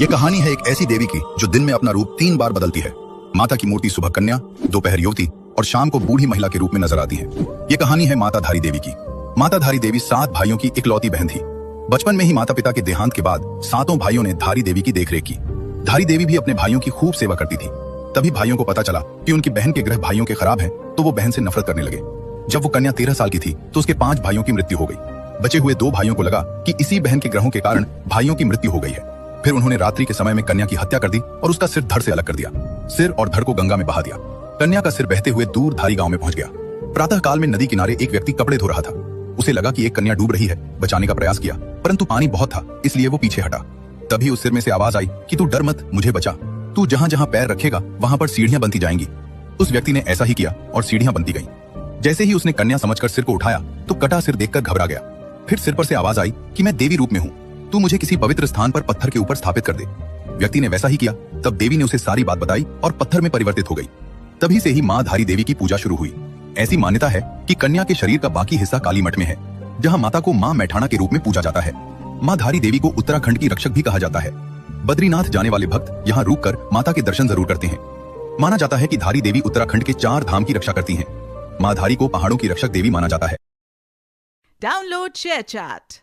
ये कहानी है एक ऐसी देवी की जो दिन में अपना रूप 3 बार बदलती है। माता की मूर्ति सुबह कन्या, दोपहर युवती और शाम को बूढ़ी महिला के रूप में नजर आती है। ये कहानी है माता धारी देवी की। माता धारी देवी 7 भाइयों की इकलौती बहन थी। बचपन में ही माता पिता के देहांत के बाद 7 भाइयों ने धारी देवी की देखरेख की। धारी देवी भी अपने भाइयों की खूब सेवा करती थी। तभी भाइयों को पता चला कि उनकी बहन के ग्रह भाइयों के खराब हैं, तो वो बहन से नफरत करने लगे। जब वो कन्या 13 साल की थी तो उसके 5 भाइयों की मृत्यु हो गई। बचे हुए 2 भाइयों को लगा कि इसी बहन के ग्रहों के कारण भाइयों की मृत्यु हो गई है। फिर उन्होंने रात्रि के समय में कन्या की हत्या कर दी और उसका सिर धड़ से अलग कर दिया। सिर और धड़ को गंगा में बहा दिया। कन्या का सिर बहते हुए दूर धारी गांव में पहुंच गया। प्रातः काल में नदी किनारे एक व्यक्ति कपड़े धो रहा था। उसे लगा कि एक कन्या डूब रही है। बचाने का प्रयास किया, परंतु पानी बहुत था, इसलिए वो पीछे हटा। तभी उस सिर में से आवाज आई कि तू डर मत, मुझे बचा। तू जहां जहां पैर रखेगा वहां पर सीढ़ियां बनती जाएंगी। उस व्यक्ति ने ऐसा ही किया और सीढ़ियां बनती गईं। जैसे ही उसने कन्या समझकर सिर को उठाया तो कटा सिर देखकर घबरा गया। फिर सिर पर से आवाज आई कि मैं देवी रूप में हूँ, तू मुझे किसी पवित्र स्थान पर पत्थर के ऊपर स्थापित कर दे। व्यक्ति ने वैसा ही किया। तब देवी ने उसे सारी बात बताई और पत्थर में परिवर्तित हो गई। तभी से ही मां धारी देवी की पूजा शुरू हुई। ऐसी मान्यता है कि कन्या के शरीर का बाकी हिस्सा काली मठ में है, जहां माता को मां मैठाणा के रूप में पूजा जाता है। मां धारी देवी को उत्तराखंड की रक्षक भी कहा जाता है। बद्रीनाथ जाने वाले भक्त यहाँ रुककर माता के दर्शन जरूर करते हैं। माना जाता है कि धारी देवी उत्तराखंड के 4 धाम की रक्षा करती हैं। मां धारी को पहाड़ों की रक्षक देवी माना जाता है। Download ShareChat.